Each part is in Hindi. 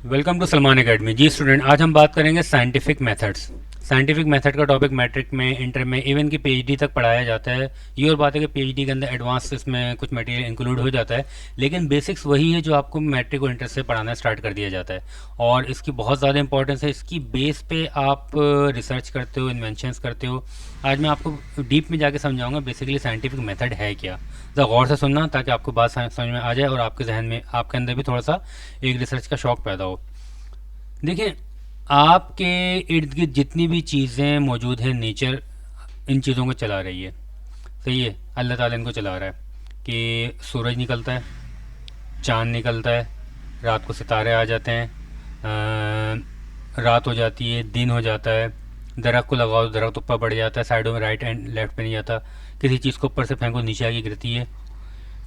Welcome to Salman academy. जी स्टूडेंट, आज हम बात करेंगे साइंटिफिक मेथड्स। साइंटिफिक मेथड का टॉपिक मैट्रिक में, इंटर में, इवन की पीएचडी तक पढ़ाया जाता है। ये और बात है कि पीएचडी के अंदर एडवांस इसमें कुछ मटेरियल इंक्लूड हो जाता है, लेकिन बेसिक्स वही है जो आपको मैट्रिक और इंटर से पढ़ाना स्टार्ट कर दिया जाता है। और इसकी बहुत ज़्यादा इंपॉर्टेंस है। इसकी बेस पे आप रिसर्च करते हो, इन्वेंशंस करते हो। आज मैं आपको डीप में जाके समझाऊंगा बेसिकली साइंटिफिक मेथड है क्या। ज़रा गौर से सुनना ताकि आपको बात समझ में आ जाए और आपके जहन में, आपके अंदर भी थोड़ा सा एक रिसर्च का शौक पैदा हो। देखिए, आपके इर्द गिर्द जितनी भी चीज़ें मौजूद हैं, नेचर इन चीज़ों को चला रही है। सही है, अल्लाह ताला इनको चला रहा है कि सूरज निकलता है, चांद निकलता है, रात को सितारे आ जाते हैं, रात हो जाती है, दिन हो जाता है। दरख्त को लगाओ, दरख्त ऊपर बढ़ जाता है, साइडों में राइट एंड लेफ्ट पे नहीं जाता। किसी चीज़ को ऊपर से फेंको, नीचे आके गिरती है।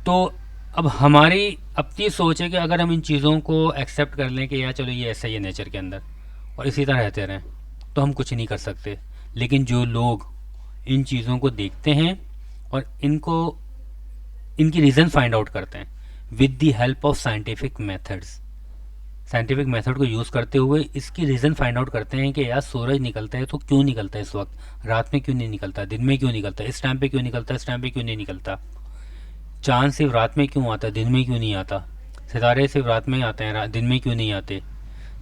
तो अब हमारी अपनी सोच है कि अगर हम इन चीज़ों को एक्सेप्ट कर लें कि यार चलो ये ऐसा ही है नेचर के अंदर, और इसी तरह रहते रहें, तो हम कुछ नहीं कर सकते। लेकिन जो लोग इन चीज़ों को देखते हैं और इनको, इनकी रीज़न फाइंड आउट करते हैं with the help of scientific methods, scientific method को यूज़ करते हुए इसकी रीज़न फाइंड आउट करते हैं कि यार सूरज निकलता है तो क्यों निकलता है इस वक्त, रात में क्यों नहीं निकलता, दिन में क्यों निकलता, इस टाइम पे क्यों निकलता, इस टाइम पे क्यों नहीं निकलता। चांद सिर्फ रात में क्यों आता है, दिन में क्यों नहीं आता। सितारे सिर्फ रात में ही आते हैं, दिन में क्यों नहीं आते।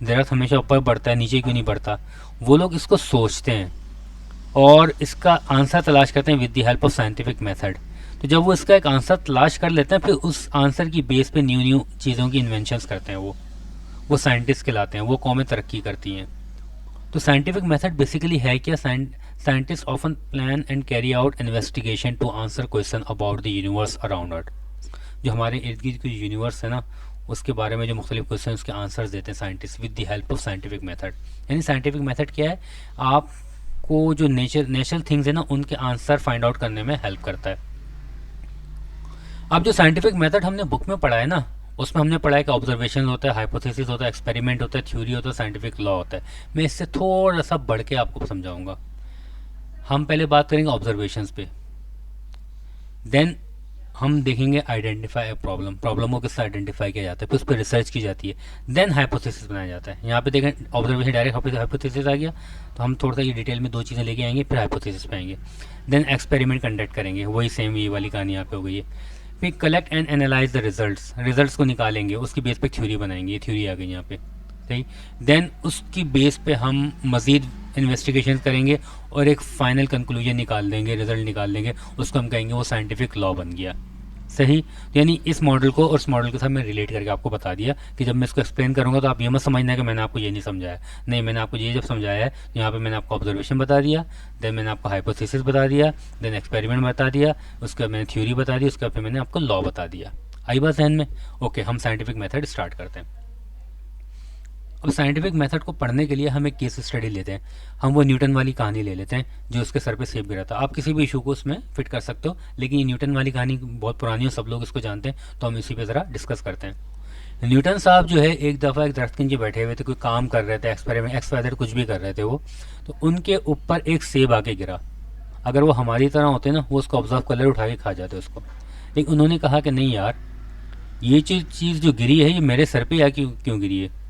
दरख्त हमेशा ऊपर बढ़ता है, नीचे क्यों नहीं बढ़ता। वो लोग इसको सोचते हैं और इसका आंसर तलाश करते हैं with the help of scientific method. तो जब वो इसका एक आंसर तलाश कर लेते हैं, फिर उस आंसर की बेस पे न्यू न्यू चीज़ों की इन्वेंशंस करते हैं। वो साइंटिस्ट कहलाते हैं, वो कौमें तरक्की करती हैं। तो साइंटिफिक मेथड बेसिकली है क्या? Scientist often plan and carry out investigation to answer question about the universe around earth. जो हमारे इर्द गिर्द की यूनिवर्स है ना, उसके बारे में जो मुख्तलिफ क्वेश्चन के आंसर्स देते हैं scientist with the help of scientific method. यानी साइंटिफिक मेथड क्या है? आपको जो नेचुरल थिंग्स है ना, उनके आंसर फाइंड आउट करने में हेल्प करता है। अब जो साइंटिफिक मेथड हमने बुक में पढ़ा है ना, उसमें हमने पढ़ा है कि ऑब्जर्वेशन होता है, हाइपोथेसिस होता है, एक्सपेरिमेंट होता है, थ्योरी होता है, साइंटिफिक लॉ होता है। मैं इससे थोड़ा सा बढ़ के आपको समझाऊंगा। हम पहले बात करेंगे ऑब्जर्वेशंस पे, देन हम देखेंगे आइडेंटिफाई अ प्रॉब्लम, प्रॉब्लम को किससे आइडेंटिफाई किया जाता है, फिर उस पर रिसर्च की जाती है, देन हाइपोथेसिस बनाया जाता है। यहाँ पे देखें ऑब्जर्वेशन डायरेक्ट हाइपोथेसिस आ गया, तो हम थोड़ा सा ये डिटेल में दो चीज़ें लेके आएंगे, फिर हाइपोथेसिस पे आएंगे। देन एक्सपेरिमेंट कंडक्ट करेंगे, वही सेम ये वाली कहानी यहाँ पे हो गई है। फिर collect and analyse the results को निकालेंगे, उसकी बेस पे थ्योरी बनाएंगे, ये थ्योरी आ गई यहाँ पे। सही। देन उसकी बेस पे हम मज़ीद इन्वेस्टिगेशन करेंगे और एक फाइनल कंक्लूजन निकाल देंगे, रिजल्ट निकाल देंगे, उसको हम कहेंगे वो साइंटिफिक लॉ बन गया। सही। तो यानी इस मॉडल को और उस मॉडल के साथ मैं रिलेट करके आपको बता दिया कि जब मैं इसको एक्सप्लेन करूंगा तो आप ये मत समझना कि मैंने आपको ये नहीं समझाया। नहीं, मैंने आपको ये जब समझाया है तो यहाँ पे मैंने आपको ऑब्जर्वेशन बता दिया, देन मैंने आपको हाइपोथेसिस बता दिया, देन एक्सपेरिमेंट बता दिया, उसके बाद मैंने थ्योरी बता दी, उसके बाद फिर मैंने आपको लॉ बता दिया। आई बात ध्यान में? ओके, हम साइंटिफिक मेथड स्टार्ट करते हैं। अब साइंटिफिक मेथड को पढ़ने के लिए हम एक केस स्टडी लेते हैं। हम वो न्यूटन वाली कहानी ले लेते हैं जो उसके सर पे सेब गिरा था। आप किसी भी इशू को उसमें फिट कर सकते हो, लेकिन ये न्यूटन वाली कहानी बहुत पुरानी है, सब लोग इसको जानते हैं, तो हम इसी पे ज़रा डिस्कस करते हैं। न्यूटन साहब जो है, एक दफ़ा एक दरख्त के नीचे बैठे हुए थे, कोई काम कर रहे थे, एक्सपेरिमेंट एक्सपेरिमेंट कुछ भी कर रहे थे वो, तो उनके ऊपर एक सेब आके गिरा। अगर वो हमारी तरह होते ना, वो उसको ऑब्जर्व कर ले, उठा के खा जाते उसको। लेकिन उन्होंने कहा कि नहीं यार, ये चीज़ जो गिरी है ये मेरे सर पे या क्यों क्यों गिरी है,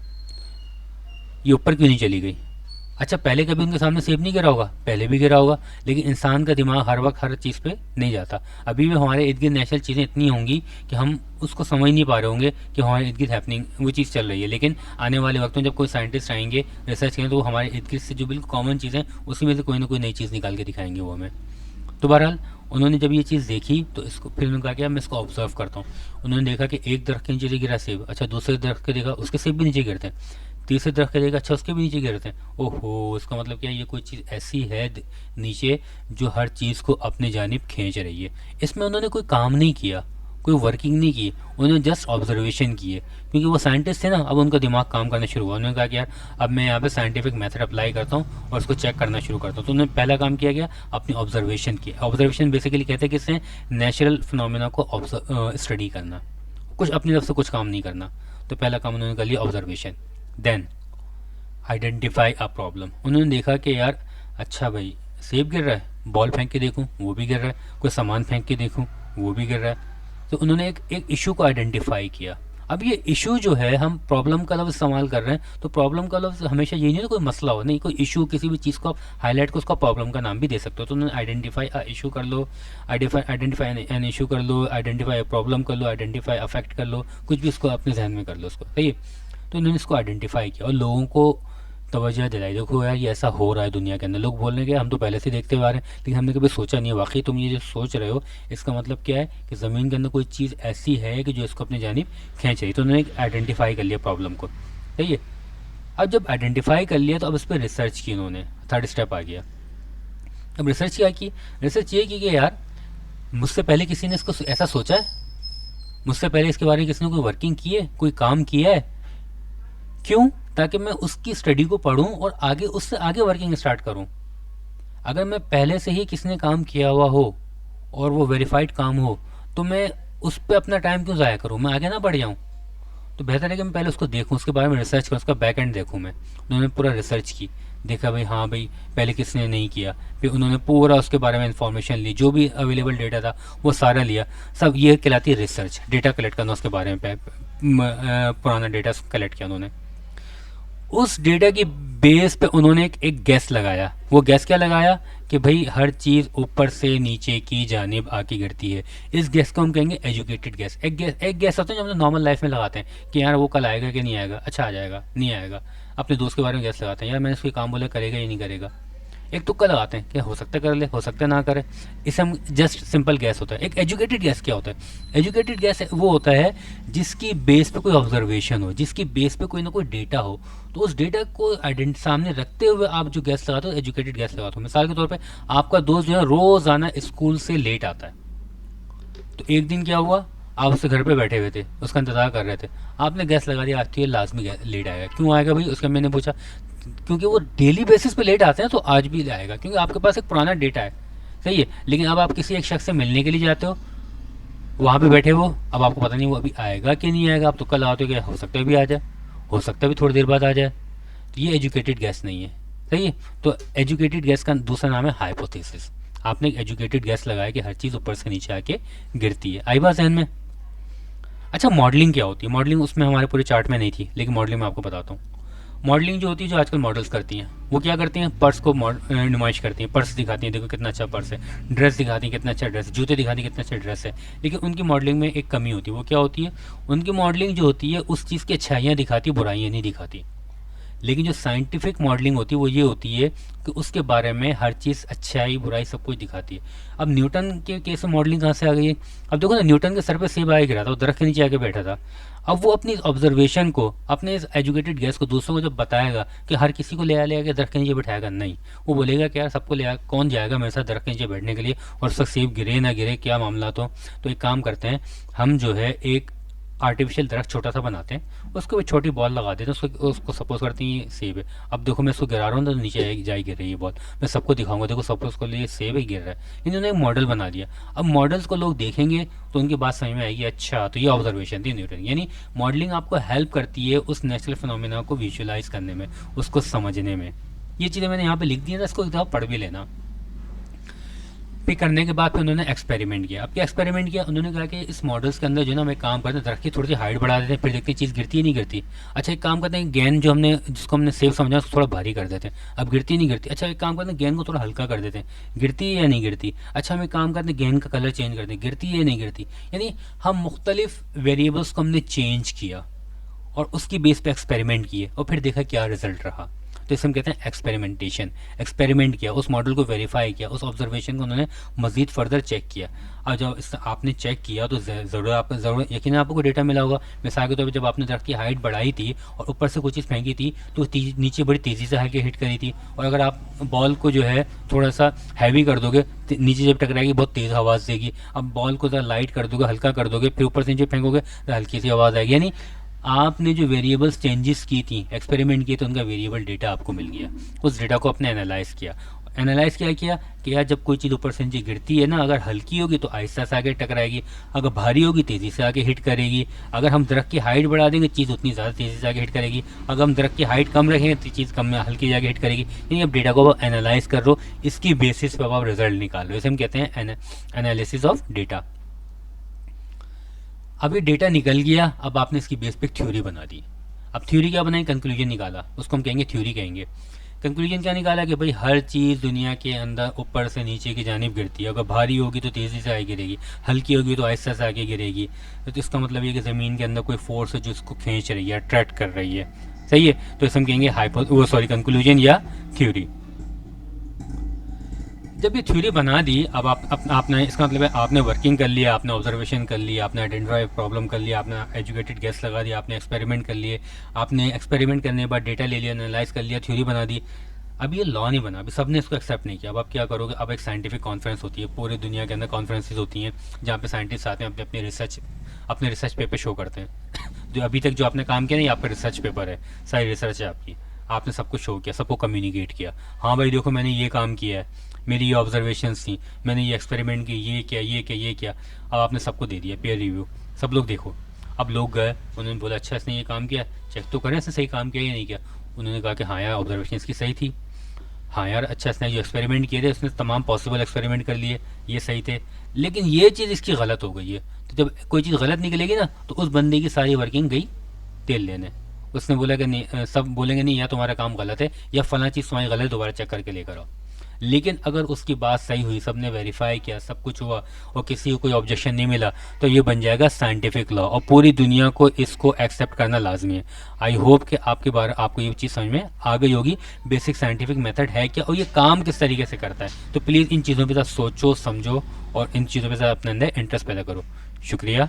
ये ऊपर क्यों नहीं चली गई। अच्छा, पहले कभी उनके सामने सेब नहीं गिरा होगा? पहले भी गिरा होगा, लेकिन इंसान का दिमाग हर वक्त हर चीज़ पे नहीं जाता। अभी भी हमारे इर्द गिर्द नेचुरल चीज़ें इतनी होंगी कि हम उसको समझ नहीं पा रहे होंगे कि हमारे इर्द गिर्द हैपनिंग वो चीज़ चल रही है। लेकिन आने वाले वक्त में जब कोई साइंटिस्ट आएंगे, रिसर्च करेंगे, तो वो हमारे इर्द गिर्द से जो बिल्कुल कॉमन चीज़ें, उसी में से कोई ना कोई नई चीज़ निकाल के दिखाएंगे वो हमें। तो बहरहाल उन्होंने जब ये चीज़ देखी तो इसको फिर उन्होंने कहा कि मैं इसको ऑब्जर्व करता हूँ। उन्होंने देखा कि एक दरख्त के नीचे से गिरा सेब, अच्छा दूसरे दरख्त के देखा उसके सेब भी नीचे गिरते हैं, तीसरे दरख्त के देखा अच्छा उसके भी नीचे गिरते हैं। ओहो, इसका मतलब क्या, ये कोई चीज़ ऐसी है नीचे जो हर चीज़ को अपनी जानिब खींच रही है। इसमें उन्होंने कोई काम नहीं किया, कोई वर्किंग नहीं की, उन्होंने जस्ट ऑब्जर्वेशन किए। क्योंकि वो साइंटिस्ट थे ना, अब उनका दिमाग काम करना शुरू हुआ। उन्होंने कहा कि यार अब मैं यहाँ पे साइंटिफिक मेथड अप्लाई करता हूँ और उसको चेक करना शुरू करता हूँ। तो उन्होंने पहला काम किया गया, अपनी ऑब्जर्वेशन की। ऑब्जर्वेशन बेसिकली कहते हैं कि इससे नेचुरल फिनोमिना को स्टडी करना, कुछ अपनी तरफ से कुछ काम नहीं करना। तो पहला काम उन्होंने कर लिया observation. Then identify a problem. उन्होंने देखा कि यार अच्छा भाई, सेब गिर रहा है, बॉल फेंक के देखूँ वो भी गिर रहा है, कोई सामान फेंक के देखूँ वो भी गिर रहा है। तो उन्होंने एक इशू को आइडेंटिफाई किया। अब ये इशू जो है, हम प्रॉब्लम का लफ्ज़ इस्तेमाल कर रहे हैं, तो प्रॉब्लम का लफ्ज़ हमेशा ये नहीं है कोई मसला हो, नहीं, कोई इशू, किसी भी चीज़ को आप हाईलाइट को उसका प्रॉब्लम का नाम भी दे सकते हो। तो उन्होंने आइडेंटिफाई अ इशू कर लो, आइडेंटिफाई एन इशू कर लो, आइडेंटिफाई प्रॉब्लम कर लो, आइडेंटिफाई अफेक्ट कर लो, कुछ भी इसको अपने जहन में कर लो उसको, सही है। तो इन्होंने इसको आइडेंटिफाई किया और लोगों को तवज्जो दिलाई, देखो यार ये ऐसा हो रहा है दुनिया के अंदर। लोग बोल रहे हैं कि हम तो पहले से देखते हुए आ रहे हैं, लेकिन हमने कभी सोचा नहीं है। वाकई तुम ये जो सोच रहे हो, इसका मतलब क्या है कि ज़मीन के अंदर कोई चीज़ ऐसी है कि जो इसको अपनी जानिब खींच रही। तो उन्होंने आइडेंटिफाई कर लिया प्रॉब्लम को, सही है। अब जब आइडेंटिफाई कर लिया तो अब इस पर रिसर्च की उन्होंने, थर्ड स्टेप आ गया। अब रिसर्च क्या की? रिसर्च ये की कि यार मुझसे पहले किसी ने इसको ऐसा सोचा है, मुझसे पहले इसके बारे में किसी ने कोई वर्किंग की है, कोई काम किया है, क्यों? ताकि मैं उसकी स्टडी को पढूं और आगे उससे आगे वर्किंग स्टार्ट करूं। अगर मैं पहले से ही किसी ने काम किया हुआ हो और वो वेरीफाइड काम हो, तो मैं उस पर अपना टाइम क्यों ज़ाया करूं, मैं आगे ना बढ़ जाऊं। तो बेहतर है कि मैं पहले उसको देखूं, उसके बारे में रिसर्च करूं, उसका बैक एंड देखूं। मैं उन्होंने पूरा रिसर्च की, देखा भाई हाँ भाई पहले किसने नहीं किया, फिर उन्होंने पूरा उसके बारे में इंफॉर्मेशन ली, जो भी अवेलेबल डेटा था वो सारा लिया। सब ये कहलाती है रिसर्च, डेटा कलेक्ट करना उसके बारे में। पुराना डेटा कलेक्ट किया उन्होंने, उस डेटा की बेस पे उन्होंने एक गैस लगाया। वो गैस क्या लगाया कि भाई हर चीज़ ऊपर से नीचे की जानिब आके गिरती है। इस गैस को हम कहेंगे एजुकेटेड गैस। एक गैस होता है जो हम नॉर्मल लाइफ में लगाते हैं कि यार वो कल आएगा कि नहीं आएगा, अच्छा आ जाएगा, नहीं आएगा। अपने दोस्त के बारे में गैस लगाते हैं, यार मैंने उसके काम बोला करेगा या नहीं करेगा। एक तुक्का लगाते हैं कि हो सकता है कर ले, हो सकता है ना करे। इसे हम जस्ट सिंपल गैस होता है। एक एजुकेटेड गैस क्या होता है? एजुकेटेड गैस वो होता है जिसकी बेस पे कोई ऑब्जर्वेशन हो, जिसकी बेस पे कोई ना कोई डेटा हो। तो उस डेटा को सामने रखते हुए आप जो गैस लगाते हो, एजुकेटेड गैस लगाते हो। मिसाल के तौर पे आपका दोस्त जो है रोज़ाना स्कूल से लेट आता है। तो एक दिन क्या हुआ, आप उससे घर पे बैठे हुए थे, उसका इंतजार कर रहे थे, आपने गैस लगा दिया आज तो ये लाजमी लेट आएगा। क्यों आएगा भाई? उसका मैंने पूछा, क्योंकि वो डेली बेसिस पे लेट आते हैं तो आज भी आएगा, क्योंकि आपके पास एक पुराना डेटा है, सही है। लेकिन अब आप किसी एक शख्स से मिलने के लिए जाते हो, वहाँ पे बैठे हो, अब आपको पता नहीं वो अभी आएगा कि नहीं आएगा। आप तो कल आते हो कि हो सकता है भी आ जाए, हो सकता है भी थोड़ी देर बाद आ जाए। तो ये एजुकेटेड गैस नहीं है, सही है। तो एजुकेटेड गैस का दूसरा नाम है हाइपोथेसिस। आपने एक एजुकेटेड गैस लगाया कि हर चीज़ ऊपर से नीचे आके गिरती है। आई बात जहन में? अच्छा, मॉडलिंग क्या होती है? मॉडलिंग उसमें हमारे पूरे चार्ट में नहीं थी, लेकिन मॉडलिंग मैं आपको बताता हूँ। मॉडलिंग जो होती है, जो आजकल मॉडल्स करती हैं, वो क्या करती हैं? पर्स को नुमाइश करती हैं, पर्स दिखाती हैं, देखो कितना अच्छा पर्स है। ड्रेस दिखाती हैं, कितना अच्छा ड्रेस, जूते दिखाती हैं, कितना अच्छा ड्रेस है। लेकिन उनकी मॉडलिंग में एक कमी होती है। वो क्या होती है? उनकी मॉडलिंग जो होती है उस चीज़ की अच्छाइयाँ दिखाती है, बुराइयाँ नहीं दिखाती। लेकिन जो साइंटिफिक मॉडलिंग होती है वो ये होती है कि उसके बारे में हर चीज़ अच्छाई बुराई सब कुछ दिखाती है। अब न्यूटन के केस में मॉडलिंग कहाँ से आ गई है? अब देखो ना, न्यूटन के सर पे सेब आया गिरा था, वो दरख्त के नीचे आके बैठा था। अब वो अपनी ऑब्जर्वेशन को, अपने इस एजुकेटेड गैस को दूसरों को जब बताएगा कि हर किसी को ले आके दरख्त के नीचे बैठाएगा, नहीं, वो बोलेगा कि यार सबको कौन जाएगा मेरे साथ दरख्त के नीचे बैठने के लिए, और उसका सेब गिरे ना गिरे क्या मामला। तो एक काम करते हैं, हम जो है एक आर्टिफिशियल दरख्त छोटा सा बनाते हैं, उसको एक छोटी बॉल लगा देते हैं, उसको सपोज करते हैं ये सेब है। अब देखो मैं इसको गिरा रहा हूँ तो नीचे जाए गिर रही है बॉल, मैं सबको दिखाऊंगा देखो सपोज को लिए सेब ही गिर रहा है। इन्होंने एक मॉडल बना दिया। अब मॉडल्स को लोग देखेंगे तो उनकी बात समझ में आएगी, अच्छा तो ये ऑब्जर्वेशन थी न्यूटन। यानी मॉडलिंग आपको हेल्प करती है उस नेचुरल फिनोमिना को विजुअलाइज करने में, उसको समझने में। ये चीज़ें मैंने यहाँ पे लिख दी है, इसको एक दफ़ा पढ़ भी लेना। पे करने के बाद फिर उन्होंने एक्सपेरिमेंट किया। अब क्या एक्सपेरिमेंट किया? उन्होंने कहा कि इस मॉडल्स के अंदर जो है ना, हम एक काम करते हैं, दरख्त की थोड़ी सी हाइट बढ़ा देते हैं, फिर देखते हैं चीज़ गिरती है नहीं गिरती। अच्छा एक काम करते हैं, गेंद जो हमने जिसको हमने सेफ समझा उसको थोड़ा भारी कर देते हैं, अब गिरती नहीं गिरती। अच्छा एक काम करते हैं, गेंद को थोड़ा हल्का कर देते हैं, गिरती है या नहीं गिरती। अच्छा हम एक काम करते हैं, गेंद का कलर चेंज करते हैं, गिरती है या नहीं गिरती। यानी हम मुख्तलिफ वेरिएबल्स को हमने चेंज किया और उसकी बेस पे एक्सपेरिमेंट किए और फिर देखा क्या रिजल्ट रहा। तो इसे हम कहते हैं एक्सपेरिमेंटेशन। एक्सपेरिमेंट किया, उस मॉडल को वेरीफाई किया, उस ऑब्जर्वेशन को उन्होंने मजीद फर्दर चेक किया। अब जब आपने चेक किया तो ज़रूर यकीन आपको डेटा मिला होगा। मिसाल के तौर पर जब आपने दरख्त की हाइट बढ़ाई थी और ऊपर से कुछ चीज़ फेंकी थी तो नीचे बड़ी तेज़ी से आके हिट करी थी, और अगर आप बॉल को जो है थोड़ा सा हैवी कर दोगे, नीचे जब टकराएगी बहुत तेज़ आवाज़ देगी। अब बॉल को ज़रा लाइट कर दोगे, हल्का कर दोगे, फिर ऊपर से नीचे फेंकोगे तो हल्की सी आवाज़ आएगी। यानी आपने जो वेरिएबल्स चेंजेस की थी, एक्सपेरिमेंट किए, तो उनका वेरिएबल डेटा आपको मिल गया। उस डेटा को आपने एनालाइज किया। एनालाइज क्या किया कि यार जब कोई चीज़ ऊपर से नीचे गिरती है ना, अगर हल्की होगी तो आहिस्ता से आगे टकराएगी, अगर भारी होगी तेज़ी से आगे हिट करेगी। अगर हम दरख्त की हाइट बढ़ा देंगे चीज़ उतनी ज़्यादा तेज़ी से आगे हिट करेगी, अगर हम दरख्त की हाइट कम रखेंगे तो चीज़ कम हल्की आगे हिट करेगी। यानी अब डेटा को आप एनालाइज कर लो, इसकी बेसिस पर आप रिजल्ट निकाल लो। इसे हम कहते हैं एनालिसिस ऑफ डेटा। अभी डेटा निकल गया, अब आपने इसकी बेस पे थ्योरी बना दी। अब थ्योरी क्या बनाई, कंक्लूजन निकाला, उसको हम कहेंगे थ्योरी कहेंगे। कंक्लूजन क्या निकाला कि भाई हर चीज़ दुनिया के अंदर ऊपर से नीचे की जानिब गिरती है, अगर भारी होगी तो तेज़ी से आगे गिरेगी, हल्की होगी तो आहिस्ता से आगे गिरेगी। तो इसका मतलब ये कि ज़मीन के अंदर कोई फोर्स है जो इसको खींच रही है, अट्रैक्ट कर रही है। सही है, तो इसे हम कहेंगे कंक्लूजन या थ्योरी। जब ये थ्योरी बना दी, अब आपने, इसका मतलब है आपने वर्किंग कर लिया, आपने ऑब्जर्वेशन कर लिया, आपने आइडेंटिफाई प्रॉब्लम कर लिया, आपने एजुकेटेड गेस लगा दिया, आपने एक्सपेरिमेंट कर लिए, आपने एक्सपेरिमेंट करने के बाद डेटा ले लिया, एनालाइज कर लिया, थ्योरी बना दी। अब ये लॉ नहीं बना, अभी सबने इसको एक्सेप्ट नहीं किया। अब आप क्या करोगे, अब एक साइंटिफिक कॉन्फ्रेंस होती है, पूरी दुनिया के अंदर कॉन्फ्रेंसेज होती हैं जहाँ पे साइंटिस्ट आते हैं, अपने रिसर्च पेपर शो करते हैं जो अभी तक जो आपने काम किया नहीं, आपका रिसर्च पेपर है, सारी रिसर्च है आपकी, आपने सब कुछ शो किया, सबको कम्युनिकेट किया, हाँ भाई देखो मैंने ये काम किया है, मेरी ये ऑब्जर्वेशंस थी, मैंने ये एक्सपेरिमेंट की, ये किया, ये किया, ये किया। अब आपने सबको दे दिया पेयर रिव्यू, सब लोग देखो। अब लोग गए, उन्होंने बोला अच्छा इसने ये काम किया, चेक तो करें इसने सही काम किया या नहीं किया। उन्होंने कहा कि हाँ यार ऑब्जर्वेशन इसकी सही थी, हाँ यार अच्छा इसने जो एक्सपेरिमेंट किए थे उसने तमाम पॉसिबल एक्सपेरिमेंट कर लिए, ये सही थे, लेकिन ये चीज़ इसकी गलत हो गई है। तो जब कोई चीज़ गलत निकलेगी ना, तो उस बंदे की सारी वर्किंग गई तेल लेने। उसने बोला कि नहीं, सब बोलेंगे नहीं या तुम्हारा काम गलत है या फला चीज़ तुम्हारी गलत है, दोबारा चेक करके लेकर आओ। लेकिन अगर उसकी बात सही हुई, सबने वेरीफाई किया, सब कुछ हुआ और किसी को कोई ऑब्जेक्शन नहीं मिला, तो ये बन जाएगा साइंटिफिक लॉ और पूरी दुनिया को इसको एक्सेप्ट करना लाजमी है। आई होप कि आपके बारे आपको ये चीज़ समझ में आ गई होगी, बेसिक साइंटिफिक मेथड है क्या और ये काम किस तरीके से करता है। तो प्लीज़ इन चीज़ों पर सोचो, समझो और इन चीज़ों पर अपने अंदर इंटरेस्ट पैदा करो। शुक्रिया।